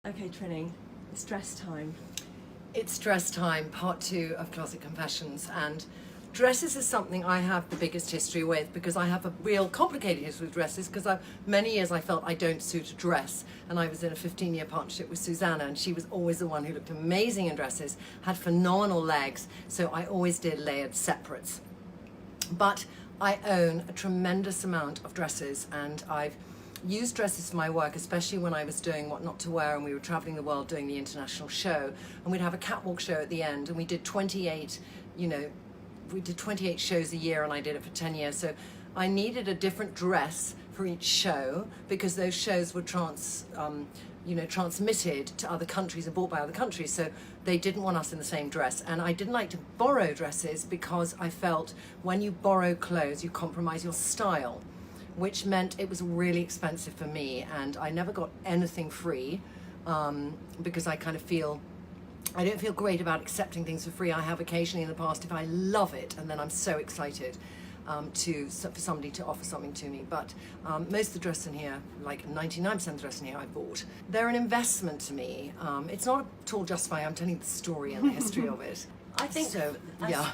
Okay, Trinny, it's dress time. It's dress time, part 2 of Closet Confessions, and dresses is something I have the biggest history with because I have a real complicated history with dresses because many years I felt I don't suit a dress, and I was in a 15-year partnership with Susanna, and she was always the one who looked amazing in dresses, had phenomenal legs, so I always did layered separates. But I own a tremendous amount of dresses, and I've used dresses for my work, especially when I was doing What Not to Wear and we were traveling the world doing the international show, and we'd have a catwalk show at the end, and we did 28 shows a year, and I did it for 10 years. So I needed a different dress for each show because those shows were transmitted to other countries and bought by other countries, so they didn't want us in the same dress. And I didn't like to borrow dresses because I felt when you borrow clothes you compromise your style, which meant it was really expensive for me, and I never got anything free because I don't feel great about accepting things for free. I have occasionally in the past if I love it, and then I'm so excited for somebody to offer something to me. But most of the dress in here, like 99% of the dress in here, I bought. They're an investment to me. It's not at all justified. I'm telling the story and the history of it. I think so.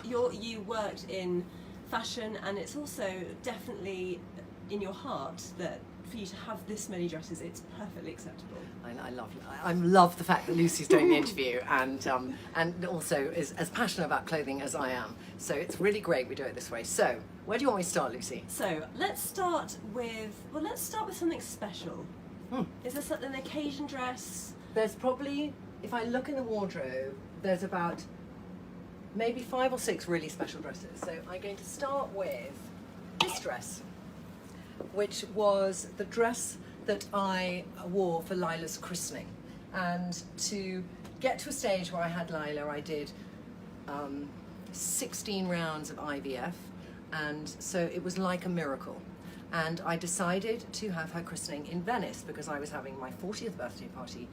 You worked in fashion, and it's also definitely in your heart that for you to have this many dresses, it's perfectly acceptable. I love the fact that Lucy's doing the interview and also is as passionate about clothing as I am. So it's really great we do it this way. So where do you want me to start, Lucy? So let's start with something special. Is there an occasion dress? There's probably, if I look in the wardrobe, there's about maybe 5 or 6 really special dresses. So I'm going to start with this dress, which was the dress that I wore for Lila's christening. And to get to a stage where I had Lila, I did 16 rounds of IVF, and so it was like a miracle. And I decided to have her christening in Venice because I was having my 40th birthday party,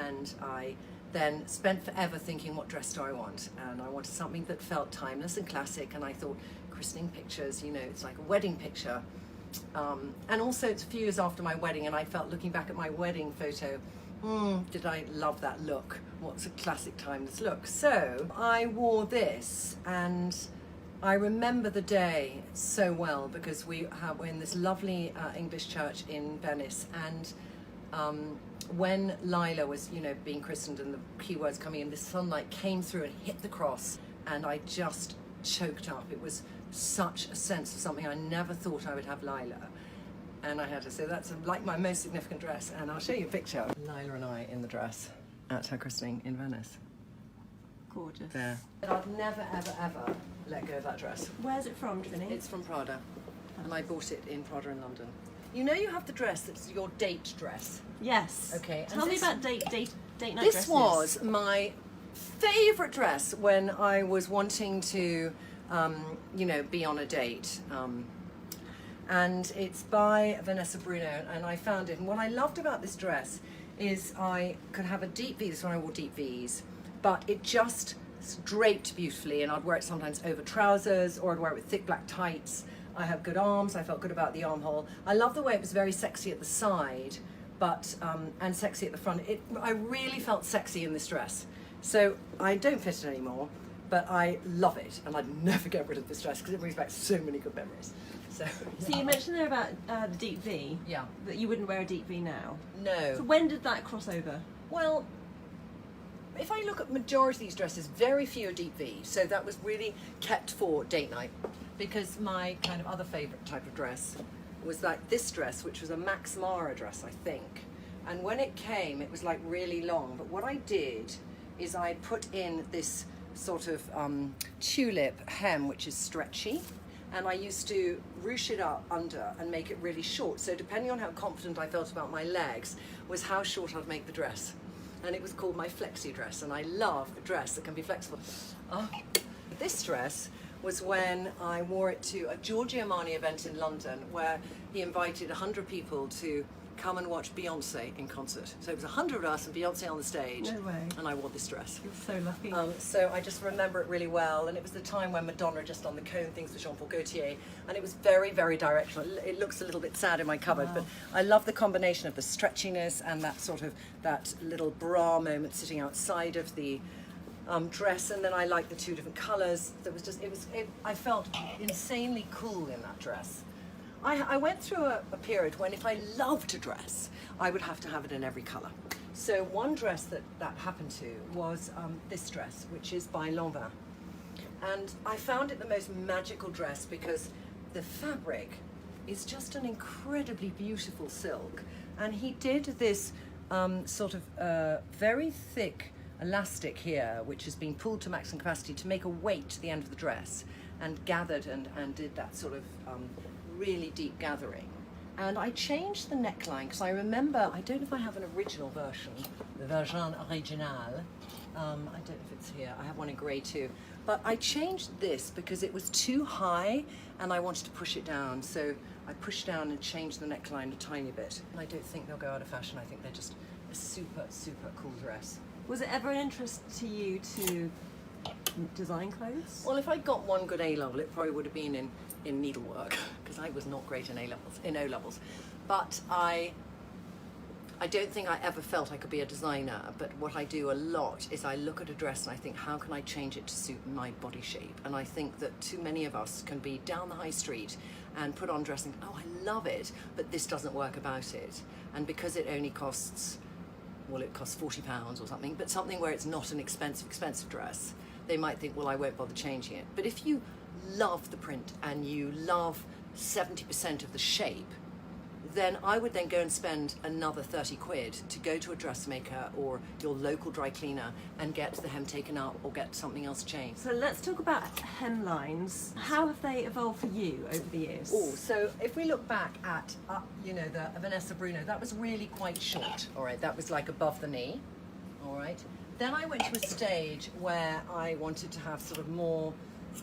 and I then spent forever thinking, what dress do I want? And I wanted something that felt timeless and classic, and I thought christening pictures, it's like a wedding picture. And also it's a few years after my wedding, and I felt, looking back at my wedding photo, did I love that look? What's a classic timeless look? So I wore this, and I remember the day so well because we're in this lovely English church in Venice, and when Lila was being christened and the key words coming in, the sunlight came through and hit the cross, and I just choked up. It was such a sense of something I never thought I would have Lila, and I had to say that's like my most significant dress. And I'll show you a picture of Lila and I in the dress at her christening in Venice. Gorgeous. There. But I'd never ever let go of that dress. Where's it from, Trinny? It's from Prada, and I bought it in Prada in London. You have the dress that's your date dress. Yes. Okay. Tell me about date night this dresses. This was my favourite dress when I was wanting to be on a date, and it's by Vanessa Bruno, and I found it, and what I loved about this dress is I could have a deep V. This one I wore deep V's, but it just draped beautifully, and I'd wear it sometimes over trousers, or I'd wear it with thick black tights. I have good arms. I felt good about the armhole. I love the way it was very sexy at the side, but and sexy at the front. I really felt sexy in this dress. So I don't fit it anymore, but I love it, and I'd never get rid of this dress because it brings back so many good memories. So you mentioned there about the deep V. Yeah. That you wouldn't wear a deep V now. No. So when did that cross over? Well, if I look at majority of these dresses, very few are deep V. So that was really kept for date night, because my kind of other favourite type of dress was like this dress, which was a Max Mara dress, I think. And when it came, it was like really long. But what I did is I put in this sort of tulip hem, which is stretchy, and I used to ruche it up under and make it really short. So depending on how confident I felt about my legs was how short I'd make the dress. And it was called my flexi dress, and I love a dress that can be flexible. This dress was when I wore it to a Giorgio Armani event in London, where he invited 100 people to come and watch Beyonce in concert. So it was 100 of us and Beyonce on the stage. No way. And I wore this dress. You're so lucky. So I just remember it really well, and it was the time when Madonna just on the cone things for Jean-Paul Gaultier, and it was very, very directional. It looks a little bit sad in my cupboard, but I love the combination of the stretchiness and that sort of, that little bra moment sitting outside of the dress, and then I like the two different colours. I felt insanely cool in that dress. I went through a period when if I loved a dress, I would have to have it in every colour. So one dress that happened to was this dress, which is by Lanvin. And I found it the most magical dress because the fabric is just an incredibly beautiful silk. And he did this sort of very thick elastic here, which has been pulled to maximum capacity to make a weight to the end of the dress, and gathered and did that sort of really deep gathering. And I changed the neckline because I remember, I don't know if I have an original version, the version original. I don't know if it's here. I have one in grey too. But I changed this because it was too high and I wanted to push it down. So I pushed down and changed the neckline a tiny bit. And I don't think they'll go out of fashion. I think they're just a super, super cool dress. Was it ever an interest to you to design clothes? Well, if I'd got one good A level, it probably would have been in needlework, because I was not great in O levels. But I don't think I ever felt I could be a designer. But what I do a lot is I look at a dress and I think, how can I change it to suit my body shape? And I think that too many of us can be down the high street and put on dress and oh, I love it, but this doesn't work about it. And because it only costs, well, it costs £40 or something, but something where it's not an expensive dress, they might think, well, I won't bother changing it. But if you love the print and you love 70% of the shape, then I would then go and spend another 30 quid to go to a dressmaker or your local dry cleaner and get the hem taken up or get something else changed. So let's talk about hemlines. How have they evolved for you over the years? Oh, so if we look back at, you know, the Vanessa Bruno, that was really quite short, all right? That was like above the knee, all right? Then I went to a stage where I wanted to have sort of more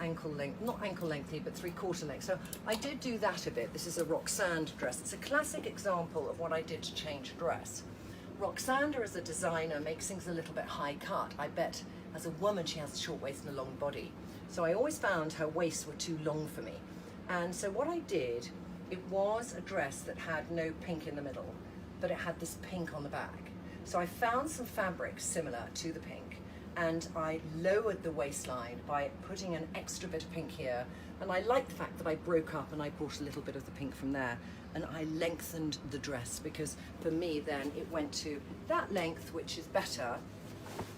ankle length, not ankle lengthy, but 3/4 length. So I did do that a bit. This is a Roxanne dress. It's a classic example of what I did to change a dress. Roxanne as a designer makes things a little bit high cut. I bet as a woman she has a short waist and a long body. So I always found her waists were too long for me. And so what I did, it was a dress that had no pink in the middle, but it had this pink on the back. So I found some fabric similar to the pink, and I lowered the waistline by putting an extra bit of pink here. And I liked the fact that I broke up and I brought a little bit of the pink from there. And I lengthened the dress because for me then it went to that length, which is better.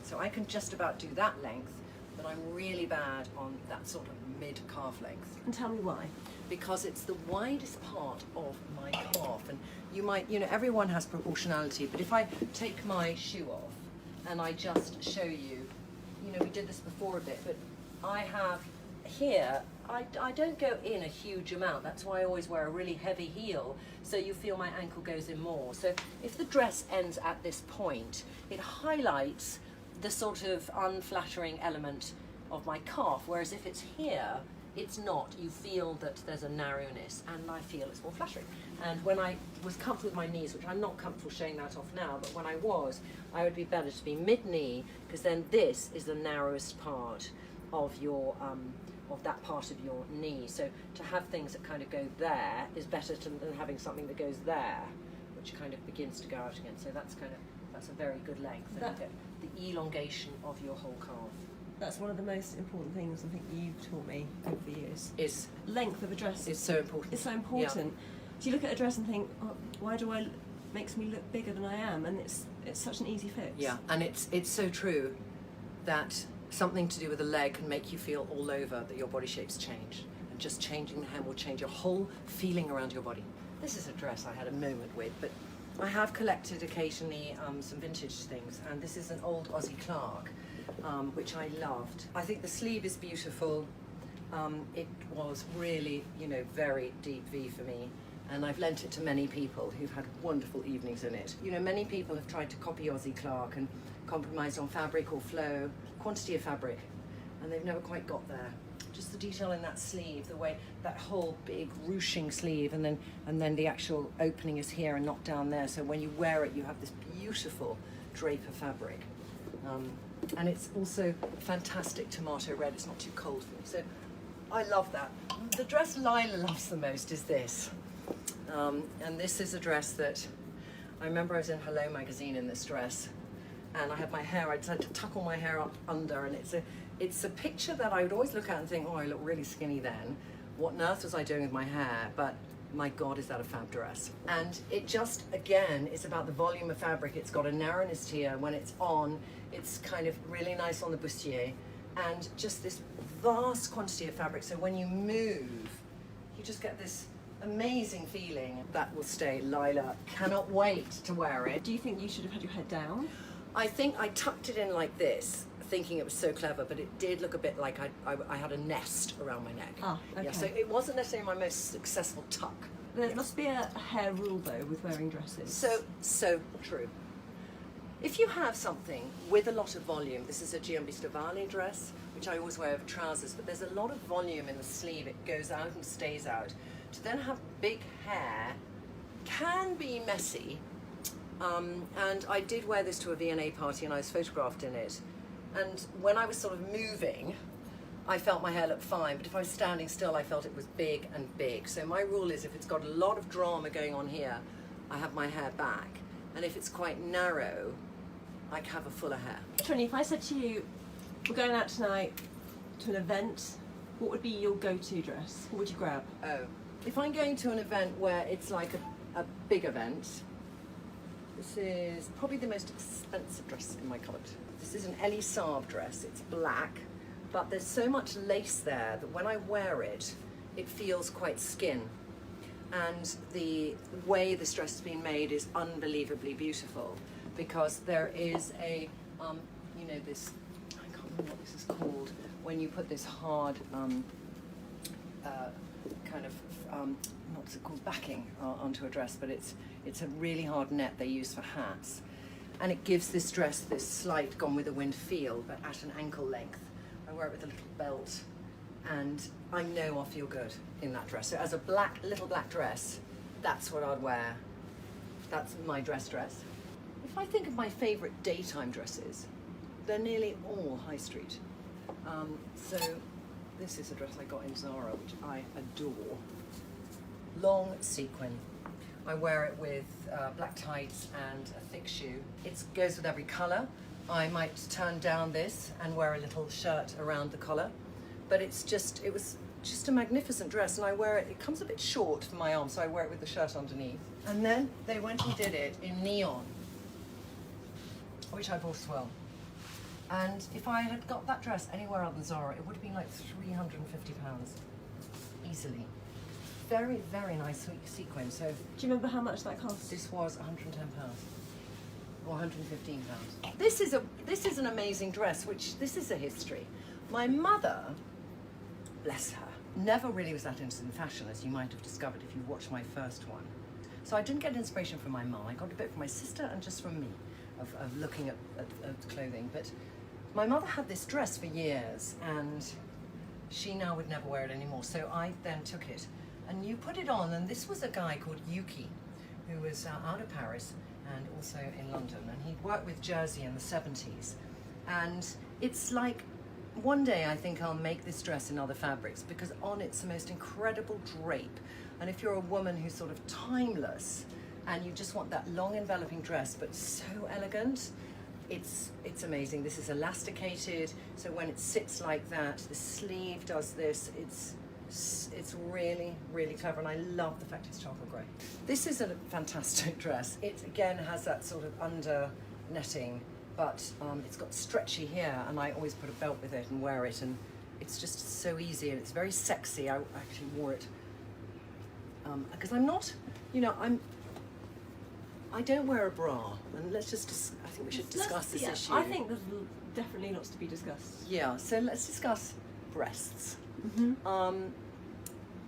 So I can just about do that length, but I'm really bad on that sort of mid-calf length. And tell me why. Because it's the widest part of my calf. And you might, you know, everyone has proportionality, but if I take my shoe off and I just show you, you know, we did this before a bit, but I have here, I don't go in a huge amount. That's why I always wear a really heavy heel, so you feel my ankle goes in more. So if the dress ends at this point, it highlights the sort of unflattering element of my calf, whereas if it's here, it's not. You feel that there's a narrowness, and I feel it's more flattering. And when I was comfortable with my knees, which I'm not comfortable showing that off now, but when I was, I would be better to be mid-knee, because then this is the narrowest part of your, of that part of your knee. So to have things that kind of go there is better than having something that goes there, which kind of begins to go out again. So that's a very good length. And you get the elongation of your whole calf. That's one of the most important things I think you've taught me over the years. Is length of a dress. It's so important. It's so important. Yeah. Do you look at a dress and think, oh, why do I makes me look bigger than I am? And it's such an easy fix. Yeah, and it's so true that something to do with the leg can make you feel all over that your body shape's changed. And just changing the hem will change your whole feeling around your body. This is a dress I had a moment with, but I have collected occasionally some vintage things, and this is an old Aussie Clark, which I loved. I think the sleeve is beautiful. It was really, you know, very deep V for me, and I've lent it to many people who've had wonderful evenings in it. You know, many people have tried to copy Aussie Clark and compromised on fabric or flow, quantity of fabric, and they've never quite got there. Just the detail in that sleeve, the way that whole big ruching sleeve, and then the actual opening is here and not down there. So when you wear it, you have this beautiful draper fabric. And it's also fantastic tomato red. It's not too cold for me. So I love that. The dress Lila loves the most is this. And this is a dress that I remember I was in Hello magazine in this dress, and I had my hair, I decided to tuck all my hair up under, and it's a picture that I would always look at and think, oh, I look really skinny then. What on earth was I doing with my hair? But my God, is that a fab dress. And it just, again, is about the volume of fabric. It's got a narrowness here. When it's on, it's kind of really nice on the bustier, and just this vast quantity of fabric. So when you move, you just get this amazing feeling. That will stay. Lila cannot wait to wear it. Do you think you should have had your head down? I think I tucked it in like this, thinking it was so clever, but it did look a bit like I had a nest around my neck. Ah, okay. Yeah, so it wasn't necessarily my most successful tuck. There must be a hair rule though with wearing dresses. So true. If you have something with a lot of volume, this is a Giambi Stivali dress, which I always wear over trousers, but there's a lot of volume in the sleeve. It goes out and stays out. To then have big hair can be messy. And I did wear this to a V&A party, and I was photographed in it. And when I was sort of moving, I felt my hair looked fine, but if I was standing still, I felt it was big and big. So my rule is, if it's got a lot of drama going on here, I have my hair back. And if it's quite narrow, I have a fuller hair. Trinny, if I said to you, we're going out tonight to an event, what would be your go-to dress? What would you grab? Oh, if I'm going to an event where it's like a big event, this is probably the most expensive dress in my cupboard. This is an Elie Saab dress. It's black, but there's so much lace there that when I wear it, it feels quite skin. And the way this dress has been made is unbelievably beautiful, because there is a, you know, this, I can't remember what this is called, when you put this hard kind of, what's it called, backing onto a dress, but it's a really hard net they use for hats. And it gives this dress this slight Gone with the Wind feel, but at an ankle length. I wear it with a little belt, and I know I'll feel good in that dress. So as a little black dress, that's what I'd wear. That's my dress. If I think of my favorite daytime dresses, they're nearly all high street. So this is a dress I got in Zara, which I adore. Long sequin. I wear it with black tights and a thick shoe. It goes with every colour. I might turn down this and wear a little shirt around the collar, but it was just a magnificent dress, and I wear it, it comes a bit short for my arm, so I wear it with the shirt underneath. And then they went and did it in neon, which I bought as well. And if I had got that dress anywhere other than Zara, it would have been like £350, easily. Very, very nice sequin. So do you remember how much that cost? this was £110 or £115. This is an amazing dress, this is a history. My mother, bless her, never really was that interested in fashion, as you might have discovered if you watched my first one. So I didn't get inspiration from my mum. I got a bit from my sister and just from me, of looking at clothing. But my mother had this dress for years, and she now would never wear it anymore. So I then took it, and you put it on, and this was a guy called Yuki, who was out of Paris and also in London, and he'd worked with Jersey in the 70s. And it's like, one day I think I'll make this dress in other fabrics, because on it's the most incredible drape. And if you're a woman who's sort of timeless and you just want that long enveloping dress but so elegant, it's amazing. This is elasticated, so when it sits like that, the sleeve does this. It's really, really clever, and I love the fact it's charcoal grey. This is a fantastic dress. It again has that sort of under netting, but it's got stretchy here, and I always put a belt with it and wear it, and it's just so easy, and it's very sexy. I actually wore it because I'm not, you know, I don't wear a bra, and I think we should discuss this issue. I think there's definitely lots to be discussed. Yeah, so let's discuss breasts. Mm-hmm.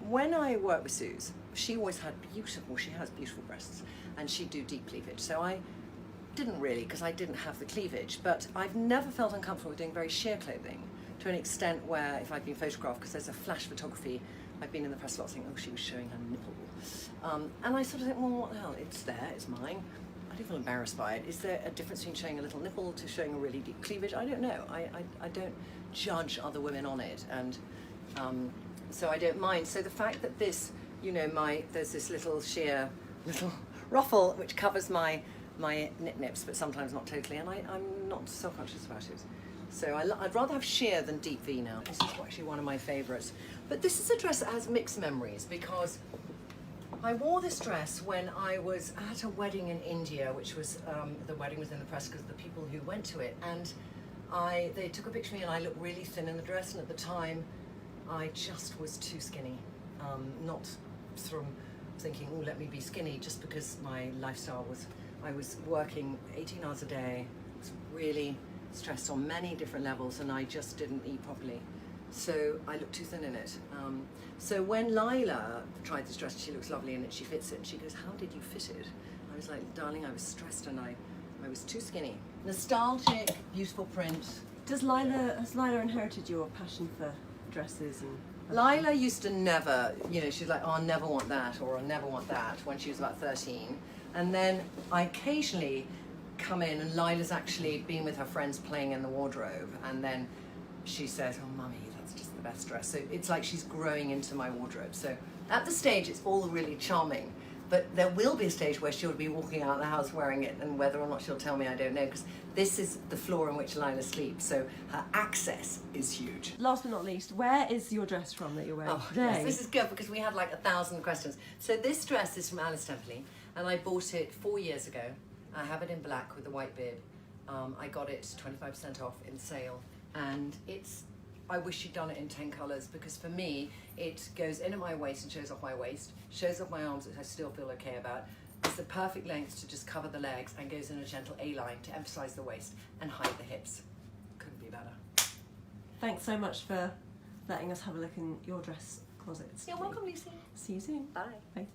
When I worked with Suze, she has beautiful breasts, and she'd do deep cleavage. So I didn't really, because I didn't have the cleavage, but I've never felt uncomfortable with doing very sheer clothing, to an extent where if I've been photographed, because there's a flash photography, I've been in the press a lot saying, oh, she was showing her nipple. And I sort of think, well, what the hell, it's there, it's mine. I don't feel embarrassed by it. Is there a difference between showing a little nipple to showing a really deep cleavage? I don't know. I don't judge other women on it, and so I don't mind. So the fact that this, you know, there's this little sheer little ruffle which covers my nips, but sometimes not totally, and I'm not self-conscious about it. So I'd rather have sheer than deep V now. This is actually one of my favourites. But this is a dress that has mixed memories, because I wore this dress when I was at a wedding in India, which was, the wedding was in the press because of the people who went to it, and they took a picture of me and I looked really thin in the dress, and at the time I just was too skinny. Not from thinking, oh, let me be skinny, just because my lifestyle was, I was working 18 hours a day, was really stressed on many different levels, and I just didn't eat properly. So I looked too thin in it. So when Lila tried this dress, she looks lovely in it, she fits it, and she goes, how did you fit it? I was like, darling, I was stressed and I was too skinny. Nostalgic, beautiful print. Has Lila inherited your passion for dresses? And Lila used to never, you know, she's like, oh, I'll never want that, or I'll never want that, when she was about 13. And then I occasionally come in and Lila's actually been with her friends playing in the wardrobe, and then she says, oh, mummy, that's just the best dress. So it's like she's growing into my wardrobe. So at the stage, it's all really charming, but there will be a stage where she'll be walking out of the house wearing it, and whether or not she'll tell me, I don't know, because this is the floor in which Lila sleeps, so her access is huge. last but not least, where is your dress from that you're wearing today? Yes, this is good because we had like 1,000 questions. So this dress is from Alice Templey, and I bought it 4 years ago. I have it in black with a white bib. I got it 25% off in sale, and I wish she'd done it in 10 colours, because for me it goes in at my waist and shows off my waist, shows off my arms, which I still feel okay about. It's the perfect length to just cover the legs, and goes in a gentle A-line to emphasise the waist and hide the hips. Couldn't be better. Thanks so much for letting us have a look in your dress closets. You're welcome, Lucy. See you soon. Bye. Bye.